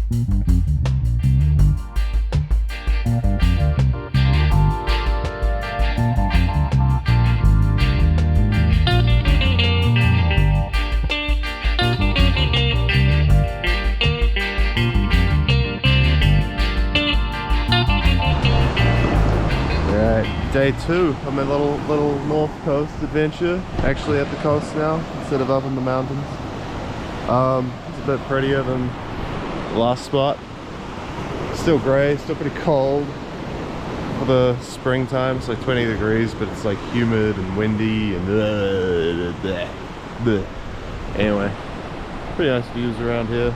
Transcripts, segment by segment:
Day 2 of my little North Coast adventure. Actually at the coast now instead of up in the mountains. It's a bit prettier than the last spot. Still grey, still pretty cold for the springtime. It's like 20 degrees, but it's like humid and windy and anyway, pretty nice views around here.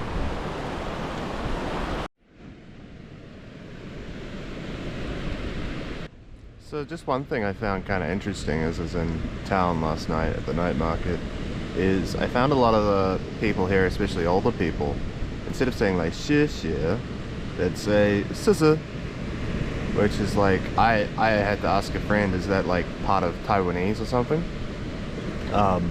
So just one thing I found kind of interesting as I was in town last night at the night market is I found a lot of the people here, especially older people, instead of saying like xie xie, they'd say sisi, which is like, I had to ask a friend, is that like part of Taiwanese or something? But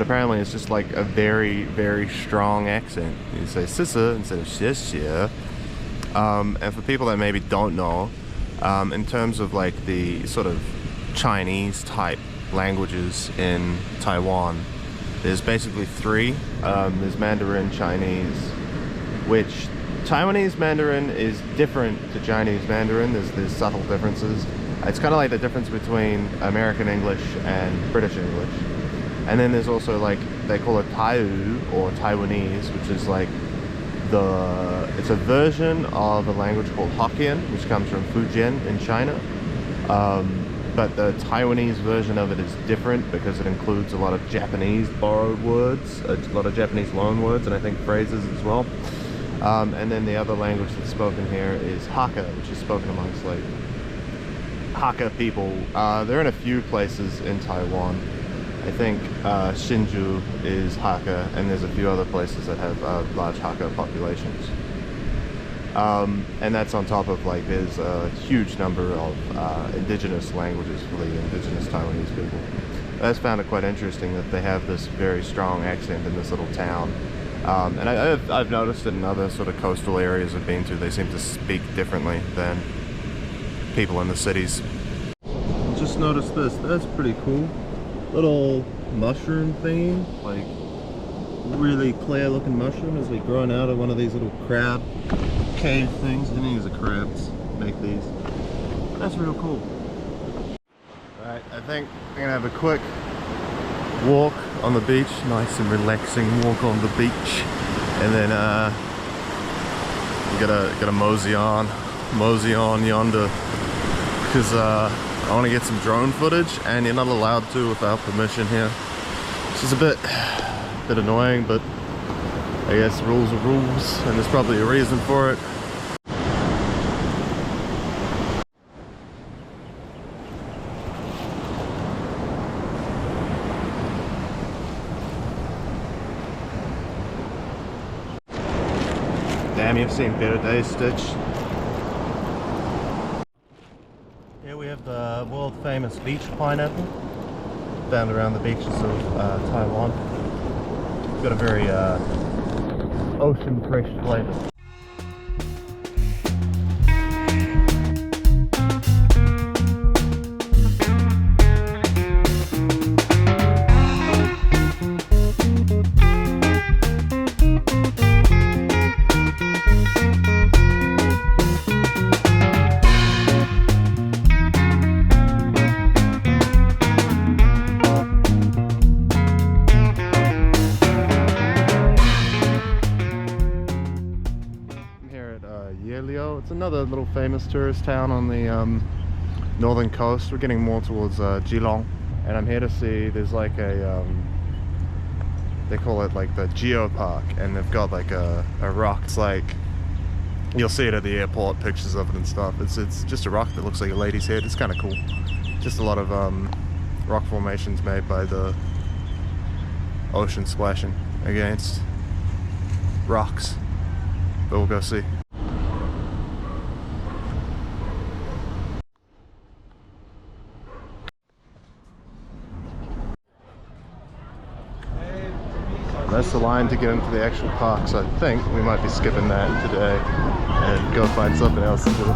apparently it's just like a very, very strong accent. You say sisi instead of xie xie. And for people that maybe don't know, in terms of like the sort of Chinese type languages in Taiwan, there's basically three. There's Mandarin Chinese, which Taiwanese Mandarin is different to Chinese Mandarin. There's subtle differences. It's kind of like the difference between American English and British English. And then there's also like, they call it Taiyu or Taiwanese, which is like it's a version of a language called Hokkien, which comes from Fujian in China. But the Taiwanese version of it is different because it includes a lot of Japanese borrowed words, a lot of Japanese loan words, and I think phrases as well. And then the other language that's spoken here is Hakka, which is spoken amongst like Hakka people. They're in a few places in Taiwan. I think Hsinchu is Hakka, and there's a few other places that have large Hakka populations. And that's on top of like, there's a huge number of indigenous languages for the indigenous Taiwanese people. I just found it quite interesting that they have this very strong accent in this little town. And I've noticed it in other sort of coastal areas I've been to. They seem to speak differently than people in the cities. Just noticed this, that's pretty cool. Little mushroom theme, like really clear looking mushroom is like growing out of one of these little crab cave things. I think these are crabs make these. That's real cool. Alright, I think I'm gonna have a quick walk on the beach, nice and relaxing walk on the beach, and then gotta mosey on yonder because I want to get some drone footage, and you're not allowed to without permission here, which is a bit annoying, but I guess rules are rules, and there's probably a reason for it. Damn, you've seen better days, Stitch. Here we have the world famous beach pineapple found around the beaches of Taiwan. It's got a very ocean fresh flavor. It's another little famous tourist town on the northern coast. We're getting more towards Keelung, and I'm here to see, there's like a they call it like the geopark, and they've got like a rock. It's like, you'll see it at the airport, pictures of it and stuff. It's just a rock that looks like a lady's head. It's kind of cool. Just a lot of rock formations made by the ocean splashing against rocks, but we'll go see. That's a line to get into the actual park, so I think we might be skipping that today and go find something else to do.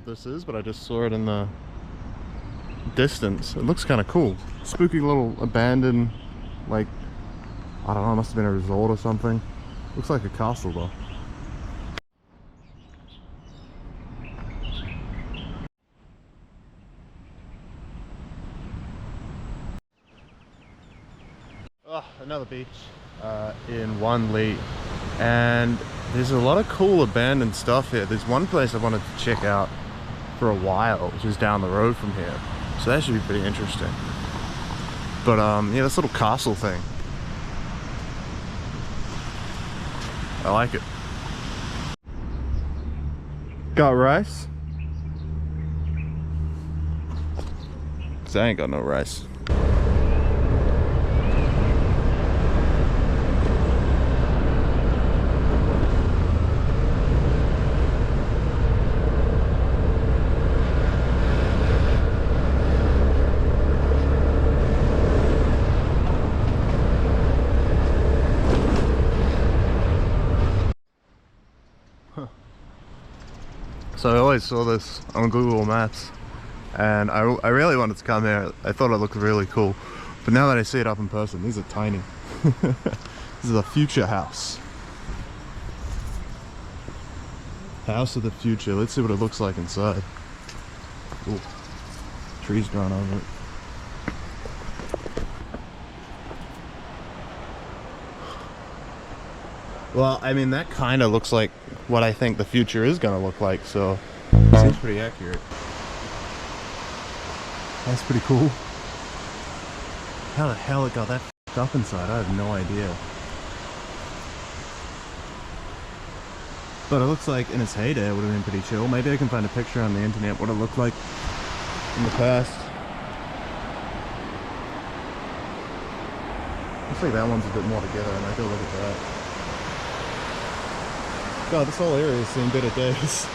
This is, but I just saw it in the distance. It looks kind of cool. Spooky little abandoned, like, I don't know, it must have been a resort or something. Looks like a castle though. Oh, another beach in Wanli, and there's a lot of cool abandoned stuff here. There's one place I wanted to check out for a while, which is down the road from here, so that should be pretty interesting. But yeah, this little castle thing, I like it. Got rice? 'Cause I ain't got no rice. So I always saw this on Google Maps, and I really wanted to come here. I thought it looked really cool, but now that I see it up in person, these are tiny. This is a future house. House of the future. Let's see what it looks like inside. Ooh, trees growing over it. Well, I mean, that kind of looks like what I think the future is going to look like, so it seems pretty accurate. That's pretty cool. How the hell it got that f***ed up inside, I have no idea. But it looks like in its heyday it would have been pretty chill. Maybe I can find a picture on the internet what it looked like in the past. Looks like that one's a bit more together, and I go look at that. God, this whole area has seen better days.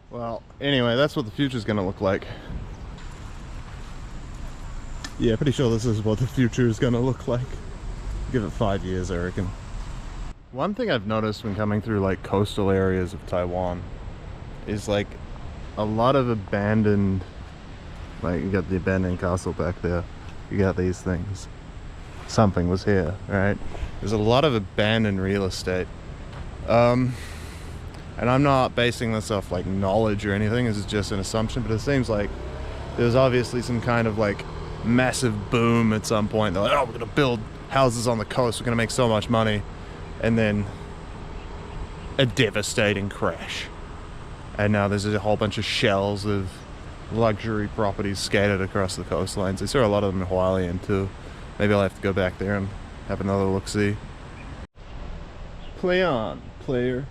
Well, anyway, that's what the future's gonna look like. Yeah, pretty sure this is what the future is gonna look like. Give it 5 years, I reckon. One thing I've noticed when coming through like coastal areas of Taiwan is like a lot of abandoned, like you got the abandoned castle back there, you got these things. Something was here, right? There's a lot of abandoned real estate. And I'm not basing this off like knowledge or anything, this is just an assumption, but it seems like there's obviously some kind of like massive boom at some point. They're like, oh, we're gonna build houses on the coast, we're gonna make so much money, and then a devastating crash. And now there's a whole bunch of shells of luxury properties scattered across the coastlines. I saw a lot of them in Hualien too. Maybe I'll have to go back there and have another look-see. Play on, player.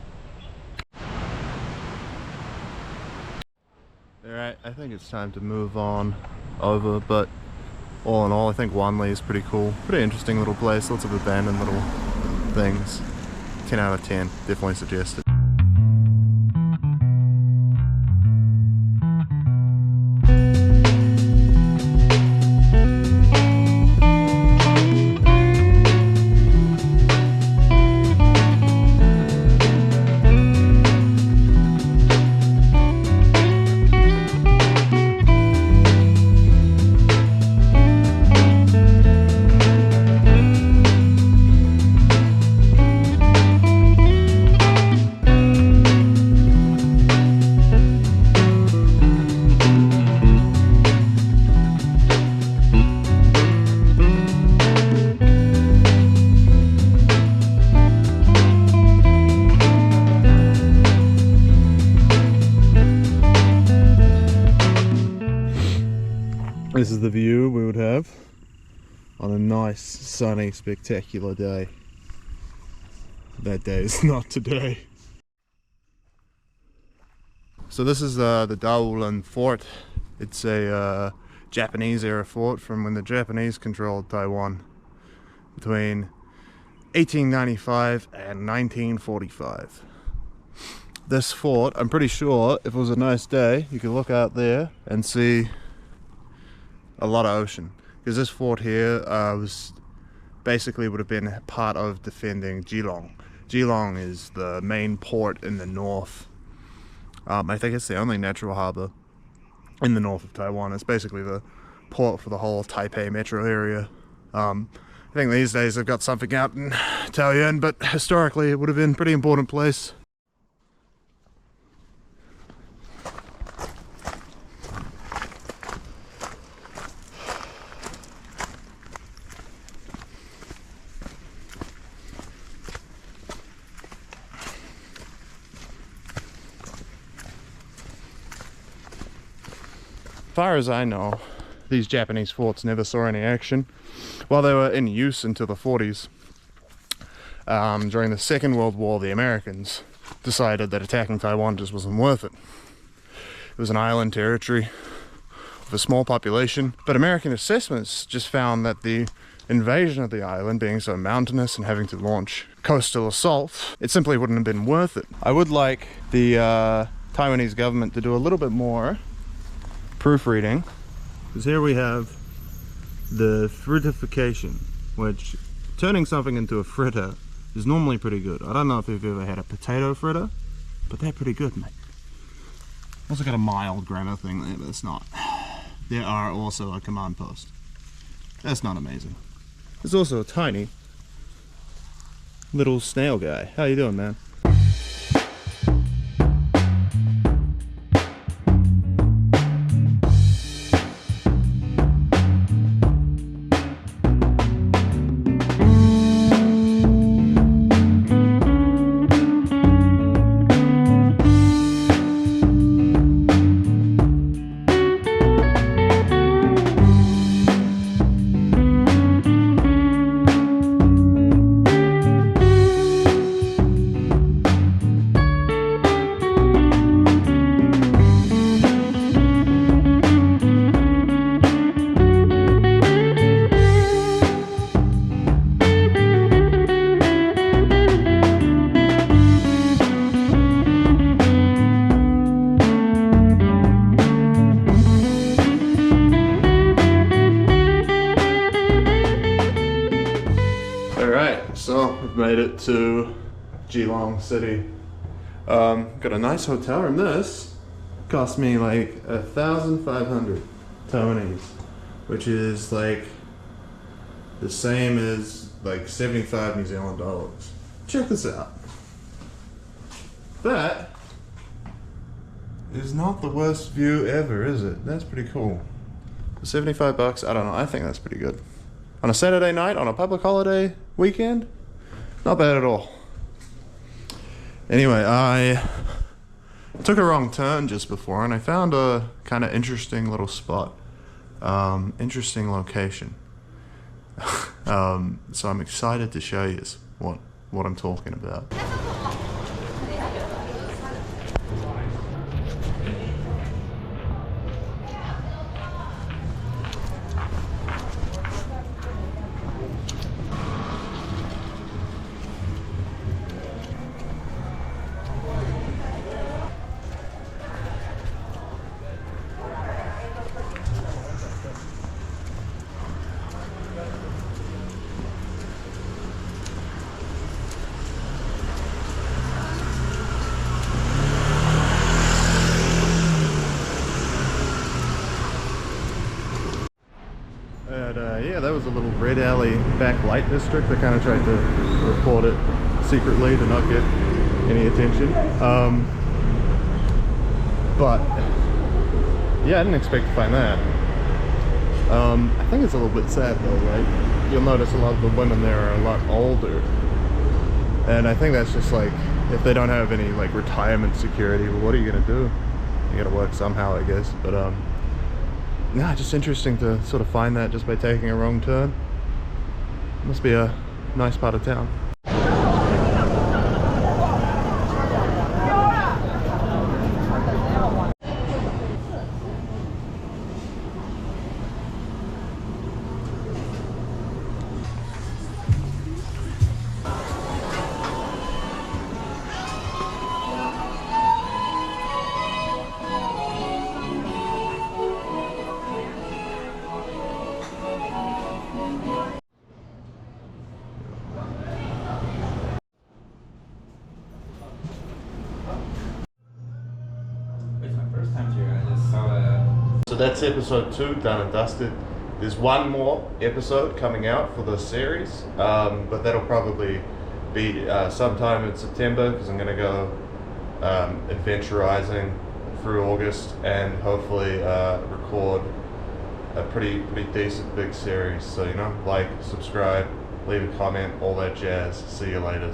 Alright, I think it's time to move on over, but all in all, I think Wanli is pretty cool. Pretty interesting little place, lots of abandoned little things. 10 out of 10, definitely suggest it. This is the view we would have on a nice, sunny, spectacular day. That day is not today. So this is the Daolan Fort. It's a Japanese era fort from when the Japanese controlled Taiwan between 1895 and 1945. This fort, I'm pretty sure if it was a nice day, you could look out there and see a lot of ocean. Because this fort here was basically would have been part of defending Keelung. Keelung is the main port in the north. I think it's the only natural harbor in the north of Taiwan. It's basically the port for the whole Taipei metro area. I think these days they've got something out in Taiwan, but historically it would have been a pretty important place. As far as I know, these Japanese forts never saw any action while they were in use until the 40s. During the Second World War, the Americans decided that attacking Taiwan just wasn't worth it. It was an island territory with a small population, but American assessments just found that the invasion of the island being so mountainous and having to launch coastal assaults, it simply wouldn't have been worth it. I would like the Taiwanese government to do a little bit more proofreading, because here we have the fruitification, which turning something into a fritter is normally pretty good. I don't know if you've ever had a potato fritter, but they're pretty good, mate. Also got a mild grammar thing there, but it's not. There are also a command post. That's not amazing. There's also a tiny little snail guy. How you doing, man? So we've made it to Keelung City. Got a nice hotel room. This cost me like 1,500 Taiwanese, which is like the same as like 75 New Zealand dollars. Check this out. That is not the worst view ever, is it? That's pretty cool. For 75 bucks, I don't know, I think that's pretty good. On a Saturday night, on a public holiday weekend, not bad at all. Anyway, I took a wrong turn just before and I found a kind of interesting little spot. Interesting location. So I'm excited to show you what I'm talking about. Yeah, that was a little red alley backlight district. I kind of tried to report it secretly to not get any attention. But yeah, I didn't expect to find that. I think it's a little bit sad though, right? You'll notice a lot of the women there are a lot older. And I think that's just like, if they don't have any like retirement security, well, what are you gonna do? You gotta work somehow, I guess. But nah, just interesting to sort of find that just by taking a wrong turn. Must be a nice part of town. It's my first time here. I just saw that. So that's episode 2, done and dusted. There's one more episode coming out for the series, but that'll probably be sometime in September, because I'm going to go adventurizing through August and hopefully record a pretty decent big series. So, like, subscribe, leave a comment, all that jazz. See you later.